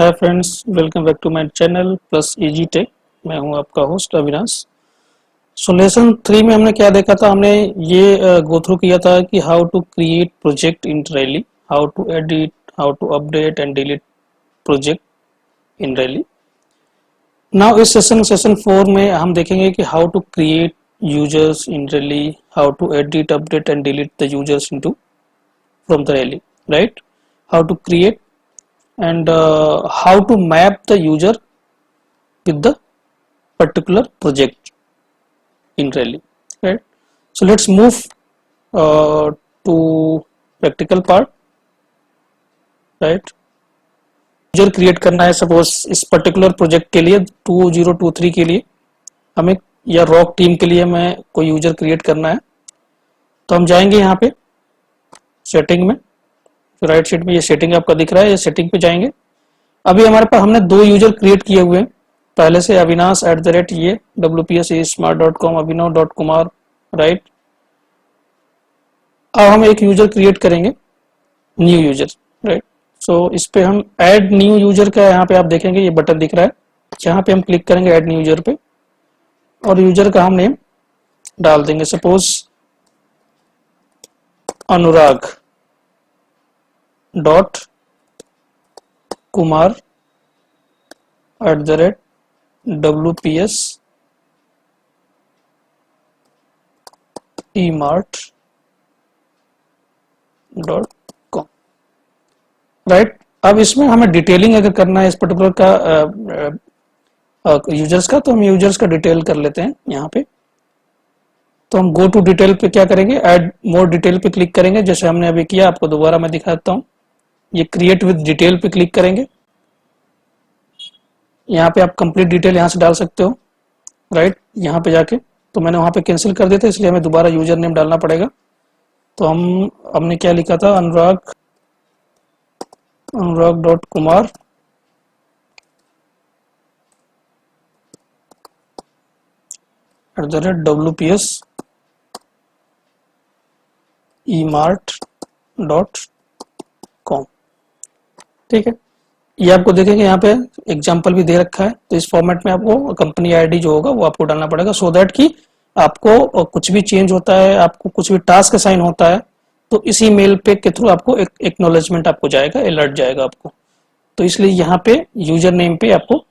Hi friends, welcome back to my channel plus easy tech. मैं हूं आपका host Avinash. So lesson 3 में हमने क्या देखा था, हमने ये गो थ्रू किया था कि how to create project in Rally, how to edit, how to update and delete project in Rally. Now इस सेशन 4 में हम देखेंगे कि how to create users in Rally, how to edit, update and delete the users into from the Rally, right? How to create and how to map the user with the particular project in Rally, right? So let's move to practical part, right? User create करना है, suppose इस particular project के लिए 2023 के लिए हमें, या rock team के लिए हमें कोई यूजर क्रिएट करना है। तो हम जाएंगे यहाँ पे सेटिंग में, राइट साइड में ये सेटिंग आपका दिख रहा है, ये सेटिंग पे जाएंगे। अभी हमारे पास हमने 2 यूजर क्रिएट किए हुए हैं पहले से, अविनाश @ ये wpsesmart.com, abhinav.kumar, राइट। अब हम एक यूजर क्रिएट करेंगे, न्यू यूजर, राइट। सो इस पे हम ऐड न्यू यूजर का, यहाँ पे आप देखेंगे ये बटन दिख रहा है, यहाँ पे हम क्लिक करेंगे ऐड न्यू यूजर पे, और यूजर का हम नेम डाल देंगे, suppose Anurag dot Kumar @wps emart.com, right. अब इसमें हमें डिटेलिंग अगर करना है इस पर्टिकुलर का यूजर्स का, तो हम यूजर्स का डिटेल कर लेते हैं यहाँ पे। तो हम गो टू डिटेल पे क्या करेंगे, ऐड मोर डिटेल पे क्लिक करेंगे, जैसे हमने अभी किया। आपको दोबारा मैं दिखा देता हूँ, ये क्रिएट विद डिटेल पे क्लिक करेंगे। यहाँ पे आप कंप्लीट डिटेल यहाँ से डाल सकते हो, राइट। यहाँ पे जाके, तो मैंने वहाँ पे कैंसिल कर दिया था, इसलिए हमें दोबारा यूजर नेम डालना पड़ेगा। तो हमने क्या लिखा था, अनुराग डॉट कुमार @wps emart.com, ठीक है। ये आपको देखेंगे यहाँ पे एग्जाम्पल भी दे रखा है, तो इस फॉर्मेट में आपको कंपनी आईडी जो होगा वो आपको डालना पड़ेगा, सो दैट कि आपको कुछ भी चेंज होता है, आपको कुछ भी टास्क असाइन होता है, तो इसी मेल पे के थ्रू आपको एक एक्नॉलेजमेंट आपको जाएगा, अलर्ट जाएगा आपको। तो इसलिए यहाँ पे यूजर नेम पे आपको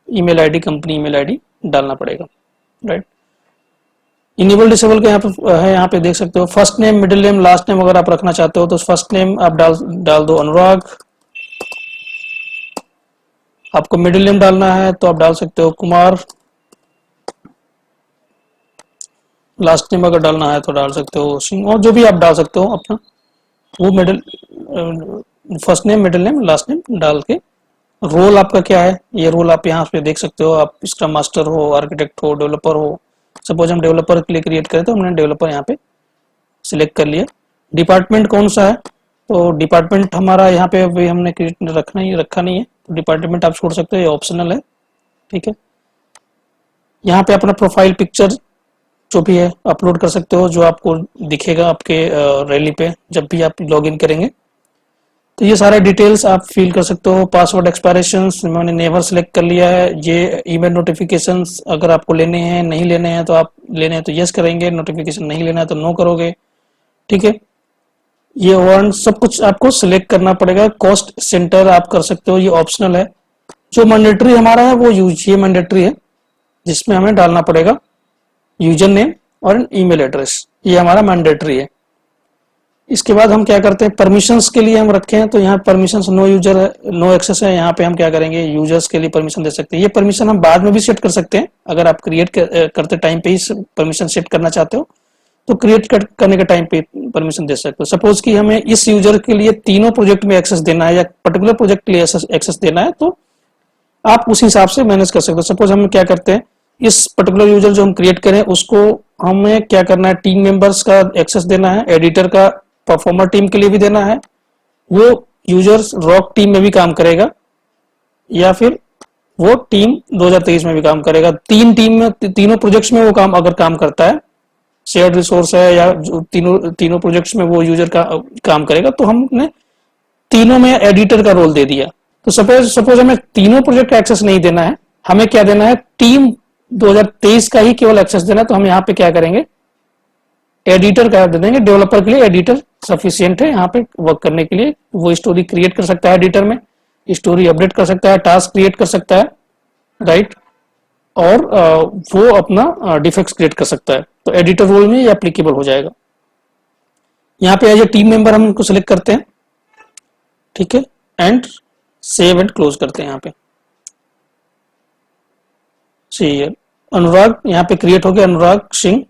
email ID, company email ID डालना पड़ेगा, राइट। इनेबल डिसेबल के यहाँ पे है, यहाँ पे देख सकते हो first name, middle name, last name अगर आप रखना चाहते हो तो फर्स्ट नेम आप डाल दो अनुराग। आपको मिडिल नेम डालना है तो आप डाल सकते हो कुमार। लास्ट नेम अगर डालना है तो डाल सकते हो सिंह, और जो भी आप डाल सकते हो अपना वो middle, first name, middle name, last name डाल के। रोल आपका क्या है, ये रोल आप यहाँ पे देख सकते हो। आप स्क्रम मास्टर हो, आर्किटेक्ट हो, डेवलपर हो। सपोज हम डेवलपर के लिए क्रिएट करें तो हमने डेवलपर यहाँ पे सिलेक्ट कर लिया। डिपार्टमेंट कौन सा है, तो डिपार्टमेंट हमारा यहाँ पे अभी हमने रखा नहीं है, तो डिपार्टमेंट आप छोड़ सकते हो, ये ऑप्शनल है, ठीक है। यहाँ पे अपना प्रोफाइल पिक्चर जो भी है अपलोड कर सकते हो, जो आपको दिखेगा आपके रैली पे जब भी आप लॉगिन करेंगे। तो ये सारे डिटेल्स आप फिल कर सकते हो। पासवर्ड एक्सपायरेशंस मैंने नेवर सेलेक्ट कर लिया है। ये ईमेल नोटिफिकेशंस अगर आपको लेने हैं, नहीं लेने हैं तो आप लेने हैं तो यस करेंगे, नोटिफिकेशन नहीं लेना है तो नो करोगे, ठीक है। ये वन सब कुछ आपको सिलेक्ट करना पड़ेगा। कॉस्ट सेंटर आप कर सकते हो, ये ऑप्शनल है। जो मैंडेटरी हमारा है वो ये मैंडेटरी है, जिसमें हमें डालना पड़ेगा यूजर नेम और ईमेल एड्रेस, ये हमारा मैंडेटरी है। इसके बाद हम क्या करते हैं, परमिशंस के लिए हम रखे हैं, तो यहाँ परमिशंस नो यूजर है, नो एक्सेस है। यहाँ पे हम क्या करेंगे, यूजर्स के लिए परमिशन दे सकते हैं। ये परमिशन हम बाद में भी सेट कर सकते हैं, अगर आप क्रिएट करते टाइम पे ही परमिशन सेट करना चाहते हो तो क्रिएट करने के टाइम पे परमिशन दे सकते हो। सपोज कि हमें इस यूजर के लिए तीनों प्रोजेक्ट में एक्सेस देना है, या पर्टिकुलर प्रोजेक्ट के लिए एक्सेस देना है, तो आप उस हिसाब से मैनेज कर सकते हो। सपोज हम क्या करते हैं, इस पर्टिकुलर यूजर जो हम क्रिएट करें उसको हमें क्या करना है, टीम मेंबर्स का एक्सेस देना है, एडिटर का परफॉर्मर टीम के लिए भी देना है, वो यूजर्स रॉक टीम में भी काम करेगा, या फिर वो टीम 2023 में भी काम करेगा। तीनों प्रोजेक्ट्स में वो अगर काम करता है, शेयर्ड रिसोर्स है, या तीनों प्रोजेक्ट्स में वो यूजर का काम करेगा, तो हमने तीनों में एडिटर का रोल दे दिया। तो सपोज हमें तीनों प्रोजेक्ट का एक्सेस नहीं देना है, हमें क्या देना है, टीम 2023 का ही केवल एक्सेस देना है। तो हम यहाँ पे क्या करेंगे, एडिटर का दे देंगे। डेवलपर के लिए एडिटर सफिशियंट है यहाँ पे वर्क करने के लिए। वो स्टोरी क्रिएट कर सकता है एडिटर में, स्टोरी अपडेट कर सकता है, टास्क क्रिएट कर सकता है, राइट, और वो अपना डिफेक्ट्स क्रिएट कर सकता है। तो एडिटर रोल में ये एप्लीकेबल हो जाएगा। यहाँ पे एज ए टीम मेंबर हम इनको सिलेक्ट करते हैं, ठीक है, एंड सेव एंड क्लोज करते हैं। यहाँ पे चाहिए अनुराग, यहाँ पे क्रिएट हो गया Anurag Singh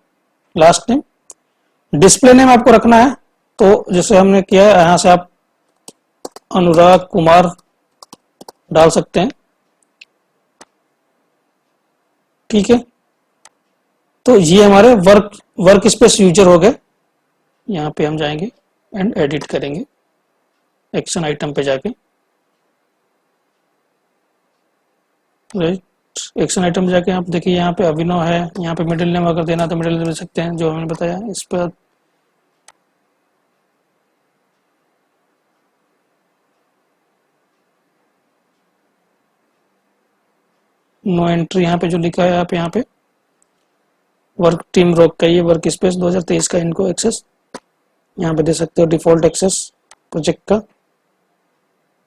last name. Display name आपको रखना है, तो जैसे हमने किया है यहाँ से आप अनुराग कुमार डाल सकते हैं, ठीक है। तो ये हमारे वर्क स्पेस यूजर हो गए। यहाँ पे हम जाएंगे एंड एडिट करेंगे, एक्शन आइटम पे जाके, राइट, एक्शन आइटम पे जाके आप देखिए यहाँ पे अभिनव है। यहाँ पे मिडिल नेम अगर देना तो मिडिल नेम दे सकते हैं जो हमने बताया। इस पर नो एंट्री यहाँ पे जो लिखा है आप यहाँ पे वर्क टीम रॉक का ये वर्क स्पेस 2023 का इनको एक्सेस यहाँ पे दे सकते हो, डिफॉल्ट एक्सेस प्रोजेक्ट का,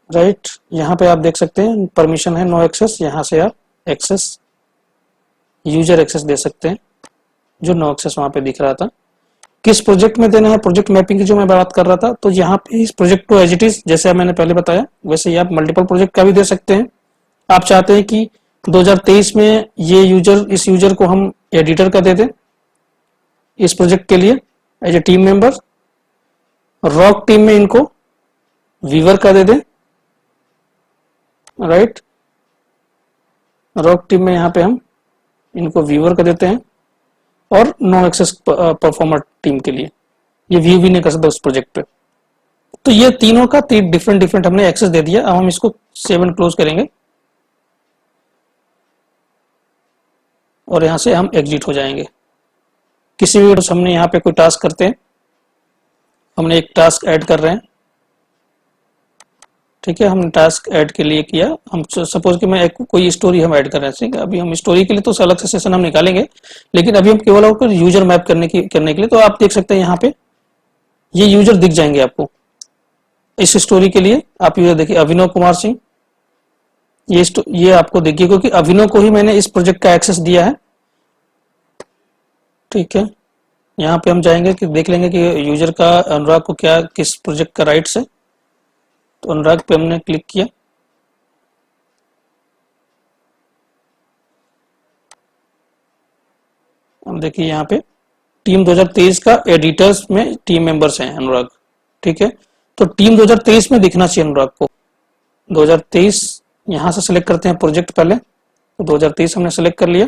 राइट। यहाँ पे आप देख सकते हैं परमिशन है नो एक्सेस, यहाँ से आप एक्सेस यूजर एक्सेस दे सकते हैं जो नो एक्सेस वहां पे दिख रहा था। किस प्रोजेक्ट में देना है, प्रोजेक्ट मैपिंग की जो मैं बात कर रहा था, तो यहाँ पे इस प्रोजेक्ट को एज इट इज जैसे मैंने पहले बताया वैसे ही आप मल्टीपल प्रोजेक्ट का भी दे सकते हैं। आप चाहते हैं कि 2023 में ये यूजर, इस यूजर को हम एडिटर का दे दें इस प्रोजेक्ट के लिए as a team member, rock team में इनको वीवर का दे दें, राइट। रॉक टीम में यहाँ पे हम इनको व्यूअर का देते हैं, और नो एक्सेस परफॉर्मर टीम के लिए ये व्यू भी नहीं कर सकता उस प्रोजेक्ट पे। तो ये तीनों का डिफरेंट हमने एक्सेस दे दिया। अब हम इसको सेव एंड क्लोज करेंगे और यहां से हम एग्जिट हो जाएंगे। किसी भी हमने यहाँ पे कोई टास्क करते हैं, हमने एक टास्क ऐड कर रहे हैं, ठीक है, हमने टास्क ऐड के लिए किया। हम सपोज कि मैं कोई स्टोरी हम ऐड कर रहे हैं, ठीक है। अभी हम स्टोरी के लिए तो अलग से सेशन हम निकालेंगे, लेकिन अभी हम केवल आपको यूजर मैप करने के लिए, तो आप देख सकते हैं यहाँ पे ये यूजर दिख जाएंगे आपको। इस स्टोरी के लिए आप यूजर देखिए अभिनव कुमार सिंह, ये आपको देखिए क्योंकि अभिनव को ही मैंने इस प्रोजेक्ट का एक्सेस दिया है, ठीक है। यहाँ पे हम जाएंगे कि देख लेंगे कि यूजर का अनुराग को क्या किस प्रोजेक्ट का राइट्स है। तो अनुराग पे हमने क्लिक किया, हम देखिए यहाँ पे टीम 2023 का एडिटर्स में टीम मेंबर्स हैं अनुराग, ठीक है। तो टीम 2023 में दिखना चाहिए अनुराग को। 2023 यहाँ से सिलेक्ट करते हैं प्रोजेक्ट पहले, तो 2023 हमने सिलेक्ट कर लिया।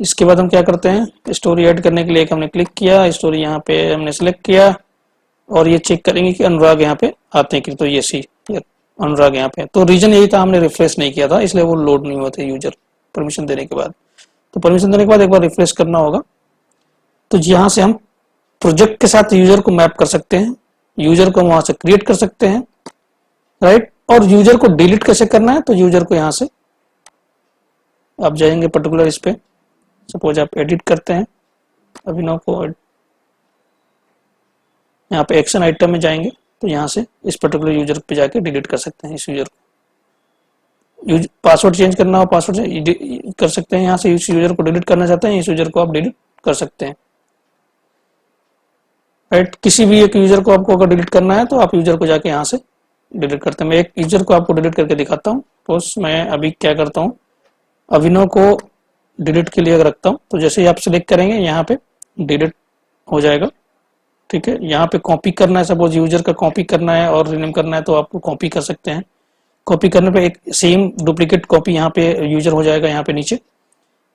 इसके बाद हम क्या करते हैं, स्टोरी ऐड करने के लिए एक हमने क्लिक किया, स्टोरी यहाँ पे हमने सिलेक्ट किया, और ये चेक करेंगे कि अनुराग यहाँ पे आते हैं कि, तो ये सी अनुराग यहाँ पे। तो रीजन यही था, हमने रिफ्रेश नहीं किया था इसलिए वो लोड नहीं हुए थे यूजर परमिशन देने के बाद। तो परमिशन देने के बाद एक बार रिफ्रेश करना होगा। तो यहाँ से हम प्रोजेक्ट के साथ यूजर को मैप कर सकते हैं, यूजर को वहां से क्रिएट कर सकते हैं, राइट। और यूजर को डिलीट कैसे करना है, तो यूजर को यहाँ से आप जाएंगे पर्टिकुलर इस पे, सपोज आप एडिट करते हैं अभिनव को, यहाँ पे एक्शन आइटम में जाएंगे तो यहाँ से इस पर्टिकुलर यूजर पे जाके डिलीट कर सकते हैं इस यूजर को। पासवर्ड चेंज करना हो पासवर्ड कर सकते हैं, यहाँ से इस यूजर को डिलीट करना चाहते हैं इस यूजर को आप डिलीट कर सकते हैं, राइट। किसी भी एक यूजर को आपको अगर डिलीट करना है तो आप यूजर को जाके यहाँ से डिलीट करते हैं। मैं एक यूजर को आपको डिलीट करके दिखाता हूँ। तो मैं अभी क्या करता हूँ, अभिनव को डिलीट के लिए रखता हूँ। तो जैसे ही आप सिलेक्ट करेंगे यहाँ पे डिलीट हो जाएगा, ठीक है। यहाँ पे कॉपी करना है, सपोज यूजर का कॉपी करना है और रिनेम करना है तो आपको कॉपी कर सकते हैं। कॉपी करने पे एक सेम डुप्लीकेट कॉपी यहाँ पे यूजर हो जाएगा। यहाँ पे नीचे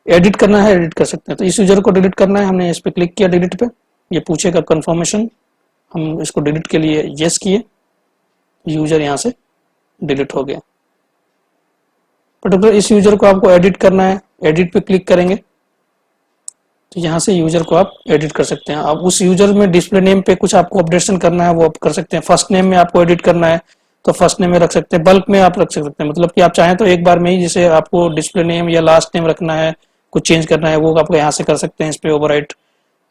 एडिट करना है, एडिट कर सकते हैं। तो इस यूजर को डिलीट करना है, हमने इस पे क्लिक किया डिलीट पे, ये पूछेगा कंफर्मेशन, हम इसको डिलीट के लिए यस किए, यूजर यहाँ से डिलीट हो गया। पर्टिकुलर इस यूजर को आपको एडिट करना है, एडिट पे क्लिक करेंगे तो यहाँ से यूजर को आप एडिट कर सकते हैं। अब उस यूजर में डिस्प्ले नेम पे कुछ आपको अपडेशन करना है वो आप कर सकते हैं। फर्स्ट नेम में आपको एडिट करना है तो फर्स्ट नेम में रख सकते हैं, बल्क में आप रख सकते हैं, मतलब कि आप चाहें तो एक बार में ही, जैसे आपको डिस्प्ले नेम या लास्ट नेम रखना है, कुछ चेंज करना है, वो आपको यहाँ से कर सकते हैं इस पे ओवरराइट।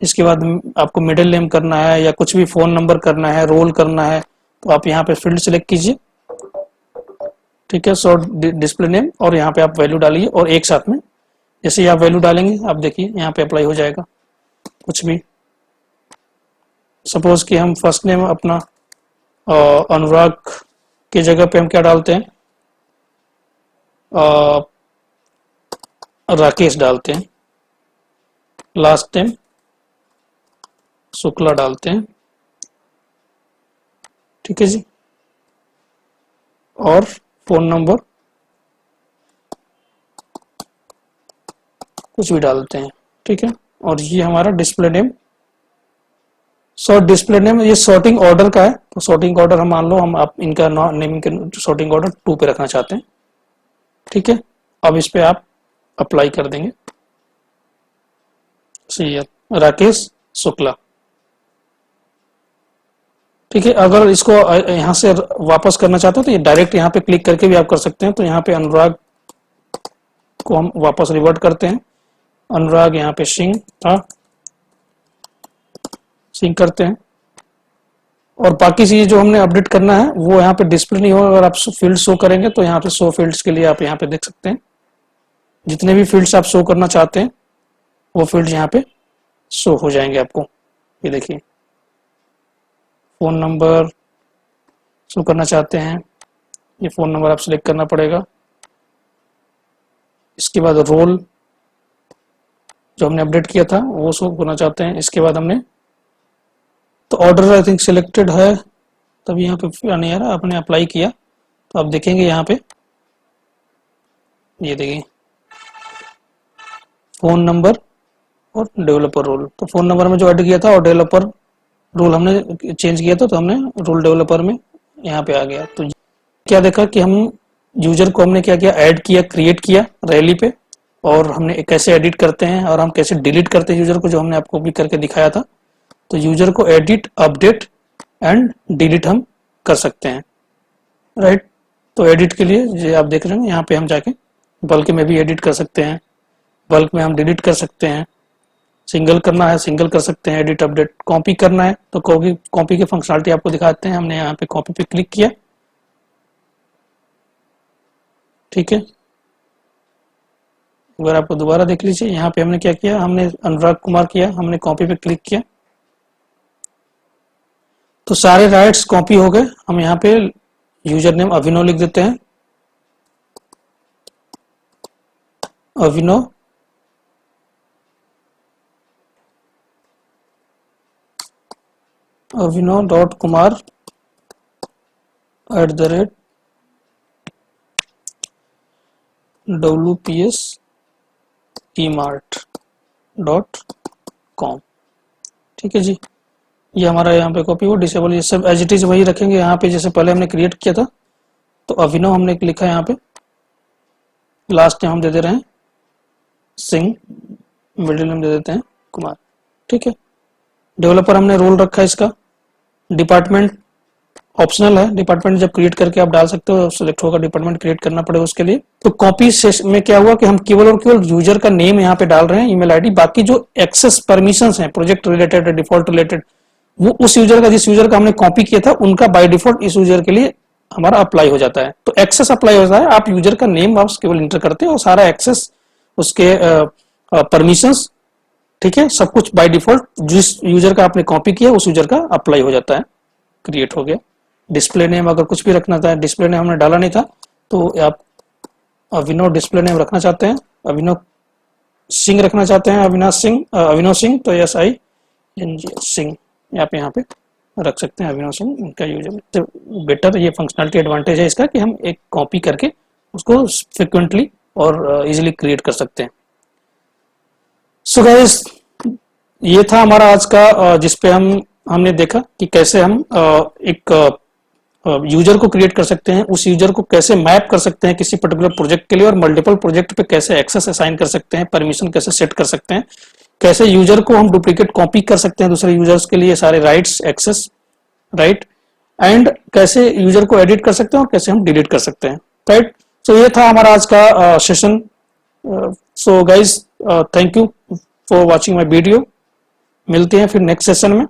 इसके बाद आपको मिडिल नेम करना है या कुछ भी फोन नंबर करना है, रोल करना है, तो आप यहाँ पे फील्ड सेलेक्ट कीजिए, ठीक है, शॉर्ट डिस्प्ले नेम, और यहाँ पे आप वैल्यू डालिए, और एक साथ में जैसे ही आप वैल्यू डालेंगे आप देखिए यहाँ पे अप्लाई हो जाएगा कुछ भी। सपोज कि हम फर्स्ट नेम अपना अनुराग की जगह पे हम क्या डालते हैं, राकेश डालते हैं, लास्ट नेम शुक्ला डालते हैं, ठीक है जी, और फोन नंबर कुछ भी डालते हैं, ठीक है, और ये हमारा डिस्प्ले नेम। डिस्प्ले नेम ये सॉर्टिंग ऑर्डर का है, तो सॉर्टिंग ऑर्डर हम मान लो हम आप इनका नेमिंग के सॉर्टिंग ऑर्डर 2 पे रखना चाहते हैं, ठीक है। अब इस पे आप अप्लाई कर देंगे, सही है, राकेश शुक्ला, ठीक है। अगर इसको यहाँ से वापस करना चाहते हो तो ये डायरेक्ट यहाँ पे क्लिक करके भी आप कर सकते हैं। तो यहाँ पे अनुराग को हम वापस रिवर्ट करते हैं, अनुराग यहाँ पे सिंह था, सिंह करते हैं, और बाकी चीज जो हमने अपडेट करना है वो यहाँ पे डिस्प्ले नहीं होगा। अगर आप फील्ड शो करेंगे तो यहाँ पे शो फील्ड्स के लिए आप यहाँ पे देख सकते हैं, जितने भी फील्ड्स आप शो करना चाहते हैं वो फील्ड्स यहाँ पे शो हो जाएंगे आपको। ये देखिए, फोन नंबर शो करना चाहते हैं, ये फोन नंबर आप सिलेक्ट करना पड़ेगा। इसके बाद रोल जो हमने अपडेट किया था वो शो करना चाहते हैं। इसके बाद हमने तो ऑर्डर आई थिंक सिलेक्टेड है, तब यहाँ पे नहीं आ रहा, आपने अप्लाई किया तो आप देखेंगे यहाँ पे, ये देखिए फोन नंबर और डेवलपर रोल। तो फोन नंबर में जो ऐड किया था और डेवलपर रोल हमने चेंज किया था, तो हमने रोल डेवलपर में यहाँ पे आ गया। तो क्या देखा कि हम यूजर को हमने क्या किया, ऐड किया, क्रिएट किया रैली पे, और हमने कैसे एडिट करते हैं और हम कैसे डिलीट करते हैं यूजर को, जो हमने आपको भी करके दिखाया था। तो यूजर को एडिट, अपडेट एंड डिलीट हम कर सकते हैं, राइट। तो एडिट के लिए जो आप देख रहे हैं यहाँ पे हम जाके बल्क में भी एडिट कर सकते हैं, बल्क में हम डिलीट कर सकते हैं, सिंगल करना है सिंगल कर सकते हैं, एडिट अपडेट, कॉपी करना है तो कॉपी की फंक्शनलिटी आपको दिखाते हैं। हमने यहाँ पे कॉपी पे क्लिक किया, ठीक है। अगर आपको दोबारा देख लीजिए, यहाँ पे हमने क्या किया, हमने अनुराग कुमार किया, हमने कॉपी पे क्लिक किया तो सारे राइट्स कॉपी हो गए। हम यहाँ पे यूजर नेम अभिनव लिख देते हैं, अभिनव, अभिनव.कुमार @wpsemart.com, ठीक है जी। ये हमारा यहाँ पे कॉपी हो, डिसेबल, ये सब एज इट इज वही रखेंगे यहाँ पे जैसे पहले हमने क्रिएट किया था। तो अभिनव हमने लिखा है यहाँ पे, लास्ट नेम हम दे दे रहे हैं सिंह, मिडिल नेम दे देते हैं कुमार, ठीक है। डेवलपर हमने रोल रखा है इसका, डिपार्टमेंट ऑप्शनल है, डिपार्टमेंट जब क्रिएट करके आप डाल सकते हो, सिलेक्ट होगा, डिपार्टमेंट क्रिएट करना पड़ेगा उसके लिए। तो कॉपी में क्या हुआ कि हम केवल और केवल यूजर का नेम यहाँ पे डाल रहे हैं, ईमेल आईडी, बाकी जो एक्सेस परमिशंस हैं प्रोजेक्ट रिलेटेड, डिफॉल्ट रिलेटेड, वो उस यूजर का, जिस यूजर का हमने कॉपी किया था उनका बाय डिफॉल्ट इस यूजर के लिए हमारा अप्लाई हो जाता है। तो एक्सेस अप्लाई होता है, आप यूजर का नेम आप केवल इंटर करते हैं और सारा एक्सेस, उसके परमिशंस, ठीक है, सब कुछ बाय डिफॉल्ट जिस यूजर का आपने कॉपी किया उस यूजर का अप्लाई हो जाता है, क्रिएट हो गया। डिस्प्ले नेम अगर कुछ भी रखना था, डिस्प्ले नेम हमने डाला नहीं था, तो आप अभिनव डिस्प्ले नेम रखना चाहते हैं, अभिनव सिंह रखना चाहते हैं, अविनाश सिंह, अभिनव सिंह, तो SING सिंह आप यहाँ पे रख सकते हैं, अभिनव सिंह इनका यूजर। तो बेटर ये फंक्शनलिटी एडवांटेज है इसका कि हम एक कॉपी करके उसको फ्रिक्वेंटली और इजीली क्रिएट कर सकते हैं। सो गाइस, ये था हमारा आज का जिसपे हमने देखा कि कैसे हम एक यूजर को क्रिएट कर सकते हैं, उस यूजर को कैसे मैप कर सकते हैं किसी पर्टिकुलर प्रोजेक्ट के लिए, और मल्टीपल प्रोजेक्ट पे कैसे एक्सेस असाइन कर सकते हैं, परमिशन कैसे सेट कर सकते हैं, कैसे यूजर को हम डुप्लीकेट कॉपी कर सकते हैं दूसरे यूजर्स के लिए, सारे राइट्स, एक्सेस, राइट, एंड कैसे यूजर को एडिट कर सकते हैं और कैसे हम डिलीट कर सकते हैं, राइट। सो ये था हमारा आज का session. So guys, thank you for watching my video. मिलते हैं फिर नेक्स्ट सेशन में।